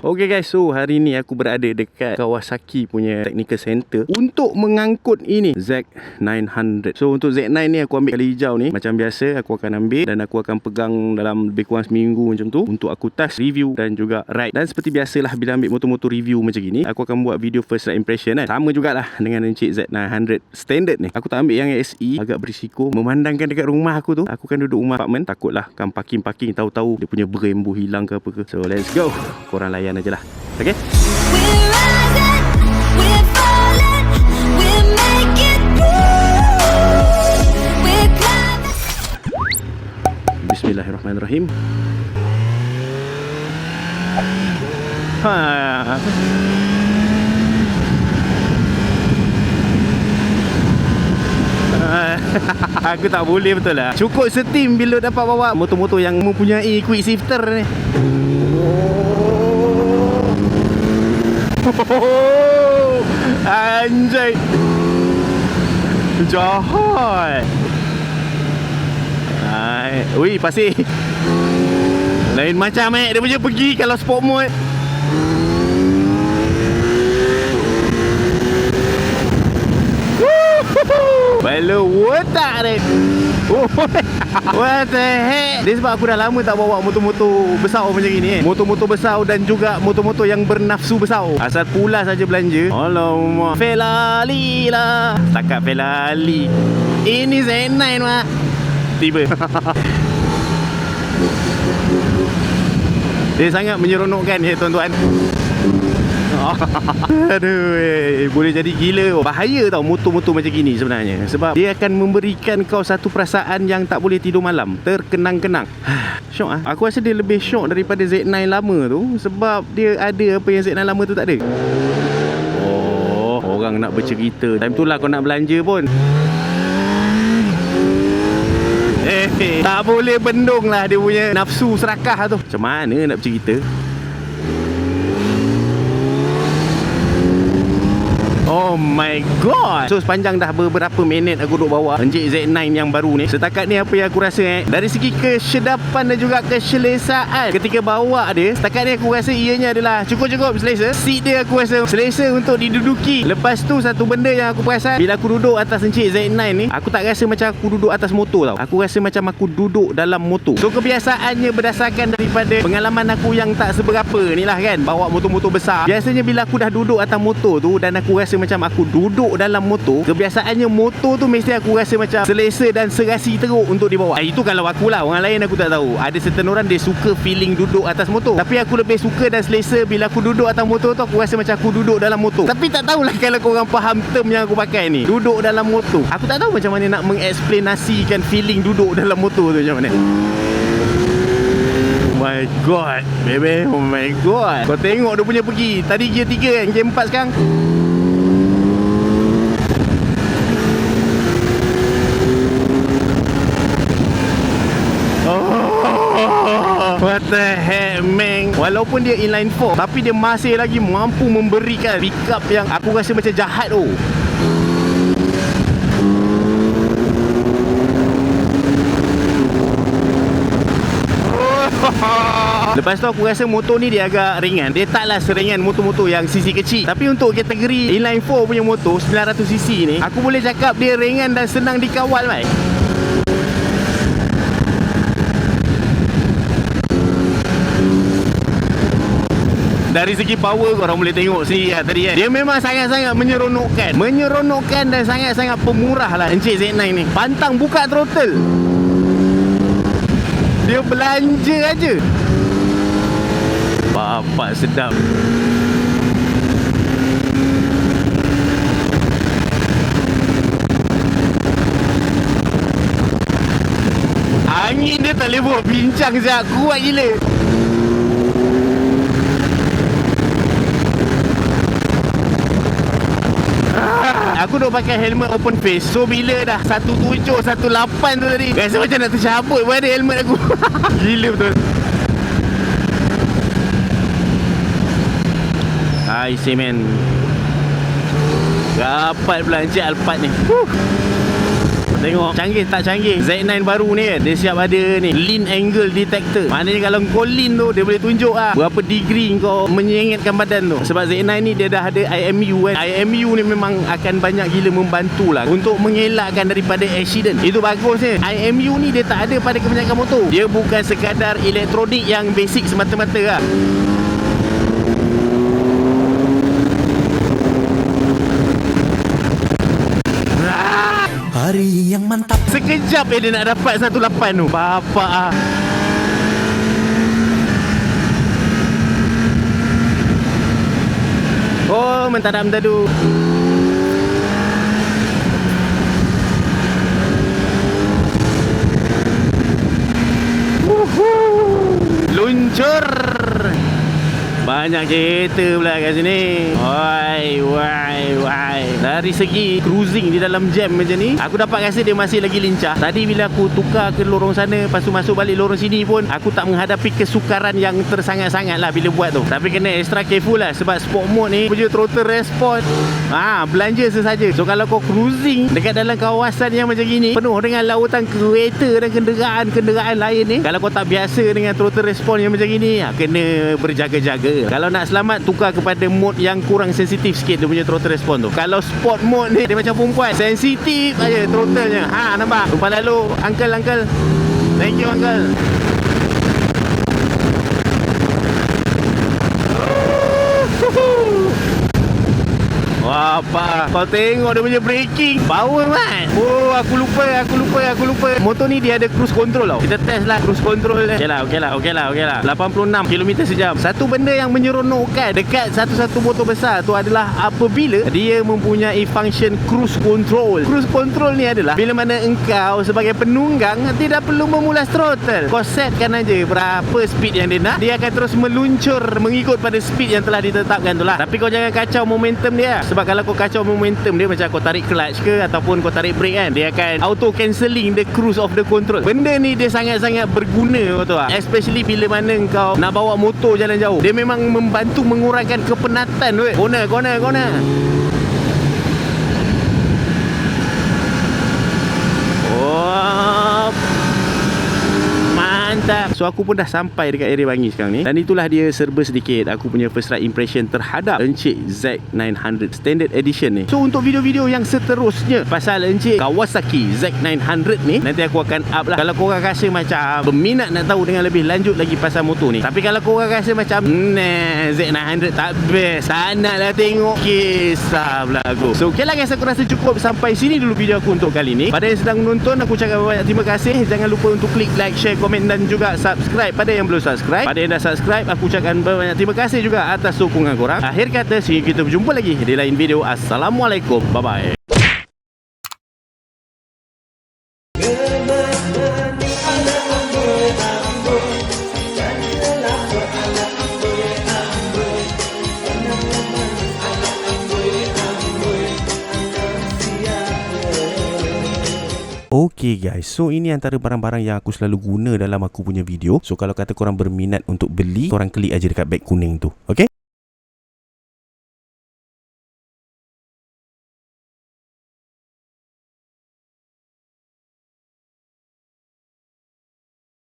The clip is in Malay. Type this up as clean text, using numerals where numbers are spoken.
Okay guys, so hari ni aku berada dekat Kawasaki punya Technical Center untuk mengangkut ini Z900. So untuk Z9 ni aku ambil kali hijau ni. Macam biasa aku akan ambil dan aku akan pegang dalam lebih kurang seminggu macam tu untuk aku test, review dan juga ride. Dan seperti biasalah bila ambil motor-motor review macam gini, aku akan buat video first ride impression kan. Sama jugalah dengan Encik Z900 standard ni. Aku tak ambil yang SE, agak berisiko. Memandangkan dekat rumah aku tu, aku kan duduk rumah apartment, takutlah kan parking tahu-tahu dia punya berembuh hilang ke apa ke. So let's go. Korang layan aja lah. Okay? Bismillahirrahmanirrahim. Aku tak boleh betul lah. Cukup setim bila dapat bawa motor-motor yang mempunyai quick shifter ni. Anjay, jahat. Ui, pasir lain macam dia punya pergi kalau sport mode. Bala otak dia. What the heck. Dia sebab aku dah lama tak bawa motor-motor besar macam ni motor-motor besar dan juga motor-motor yang bernafsu besar. Asal pula saja belanja. Alamak, Felali lah. Setakat Felali. Ini Z9 mak. Tiba. Dia sangat menyeronokkan ya tuan-tuan. Aduh, boleh jadi gila. Bahaya tau motor-motor macam gini sebenarnya. Sebab dia akan memberikan kau satu perasaan yang tak boleh tidur malam. Terkenang-kenang. Syok lah. Aku rasa dia lebih syok daripada Z9 lama tu. Sebab dia ada apa yang Z9 lama tu tak ada. Oh, orang nak bercerita. Time tu lah kau nak belanja pun. Tak boleh bendung lah dia punya nafsu serakah tu. Macam mana nak bercerita? Oh my god. So sepanjang dah beberapa minit aku duk bawa Encik Z9 yang baru ni, setakat ni apa yang aku rasa dari segi kesedapan dan juga keselesaan ketika bawa dia, setakat ni aku rasa ianya adalah cukup-cukup selesa. Seat dia aku rasa selesa untuk diduduki. Lepas tu satu benda yang aku perasan, bila aku duduk atas Encik Z9 ni, aku tak rasa macam aku duduk atas motor tau. Aku rasa macam aku duduk dalam motor. So kebiasaannya berdasarkan daripada pengalaman aku yang tak seberapa ni lah kan, bawa motor-motor besar. Biasanya bila aku dah duduk atas motor tu dan aku rasa macam aku duduk dalam motor, kebiasaannya motor tu mesti aku rasa macam selesa dan serasi teruk untuk dibawa. Itu kalau aku lah. Orang lain aku tak tahu. Ada certain orang dia suka feeling duduk atas motor, tapi aku lebih suka dan selesa bila aku duduk atas motor tu. Aku rasa macam aku duduk dalam motor. Tapi tak tahulah kalau korang faham term yang aku pakai ni, duduk dalam motor. Aku tak tahu macam mana nak mengeksplanasikan feeling duduk dalam motor tu macam mana. Oh my god, baby. Oh my god. Kau tengok dia punya pergi. Tadi gear 3 kan, gear 4 sekarang. What the heck man. Walaupun dia inline 4, tapi dia masih lagi mampu memberikan pick up yang aku rasa macam jahat tu. Lepas tu aku rasa motor ni dia agak ringan. Dia taklah seringan motor-motor yang cc kecil. Tapi untuk kategori inline 4 punya motor 900cc ni, aku boleh cakap dia ringan dan senang dikawal mai. Dari segi power korang boleh tengok sendiri lah tadi kan. Dia memang sangat-sangat menyeronokkan dan sangat-sangat pemurah lah Encik Z9 ni. Pantang buka throttle, dia belanja aja. Bapak sedap. Angin dia tak boleh buat bincang sekejap. Kuat gila. Aku dah pakai helmet open face. So bila dah 17, 18 tu tadi, rasa macam nak tercabut pada helmet aku. Gila betul. I say man, Rapat pula Encik Alphard ni. Tengok canggih tak canggih. Z9 baru ni kan, dia siap ada ni lean angle detector. Maknanya kalau kau lean tu, dia boleh tunjuk berapa degree kau menyengetkan badan tu. Sebab Z9 ni dia dah ada IMU kan. IMU ni memang akan banyak gila membantu lah untuk mengelakkan daripada accident. Itu bagus ni. IMU ni dia tak ada pada kebanyakan motor. Dia bukan sekadar elektronik yang basic semata-mata lah. Hari yang mantap. Sekejap dia nak dapat 18 tu. Bapak oh, mentadam-tadu. Luncur. Banyak kereta pula kat sini. Wai. Dari segi cruising di dalam jam macam ni, aku dapat rasa dia masih lagi lincah. Tadi bila aku tukar ke lorong sana, lepas tu masuk balik lorong sini pun, aku tak menghadapi kesukaran yang tersangat-sangat lah bila buat tu. Tapi kena extra careful lah. Sebab sport mode ni punya throttle response belanja sesaja. So kalau kau cruising dekat dalam kawasan yang macam gini, penuh dengan lautan kereta dan kenderaan lain ni, kalau kau tak biasa dengan throttle response yang macam gini, kena berjaga-jaga. Kalau nak selamat, tukar kepada mode yang kurang sensitif sikit dia punya throttle response tu. Kalau sport mode ni, dia macam perempuan, sensitif aja throttle-nya. Nampak? Lupa lalu, uncle. Thank you, uncle. Wah, apa? Kau tengok dia punya braking. Power man. Oh, aku lupa. Motor ni dia ada cruise control tau. Kita test lah cruise control dia. Okey lah. 86 km sejam. Satu benda yang menyeronokkan dekat satu-satu motor besar tu adalah apabila dia mempunyai function cruise control. Cruise control ni adalah bila mana engkau sebagai penunggang tidak perlu memulas throttle. Kau setkan aja berapa speed yang dia nak. Dia akan terus meluncur mengikut pada speed yang telah ditetapkan tu lah. Tapi kau jangan kacau momentum dia. Sebab kalau kau kacau momentum dia, macam kau tarik clutch ke ataupun kau tarik brake kan, dia akan auto cancelling the cruise of the control. Benda ni dia sangat-sangat berguna, kau tahu tak? Especially bila mana kau nak bawa motor jalan jauh. Dia memang membantu mengurangkan kepenatan tu. Corner. Oh, mantap. So aku pun dah sampai dekat area Bangi sekarang ni. Dan itulah dia serba sedikit aku punya first ride impression terhadap Encik Z900 Standard Edition ni. So untuk video-video yang seterusnya pasal Encik Kawasaki Z900 ni, nanti aku akan up lah. Kalau korang rasa macam berminat nak tahu dengan lebih lanjut lagi pasal motor ni. Tapi kalau korang rasa macam Z900 tak best, tak nak lah tengok, kisah berlaku. So okay lah guys, aku rasa cukup sampai sini dulu video aku untuk kali ni. Pada yang sedang menonton, aku cakap banyak terima kasih. Jangan lupa untuk klik like, share, komen dan juga subscribe pada yang belum subscribe. Pada yang dah subscribe, aku ucapkan banyak terima kasih juga atas sokongan korang. Akhir kata, sehingga kita berjumpa lagi di lain video. Assalamualaikum, bye bye. Okay guys, so ini antara barang-barang yang aku selalu guna dalam aku punya video. So kalau kata korang berminat untuk beli, korang klik aja dekat beg kuning tu. Okay?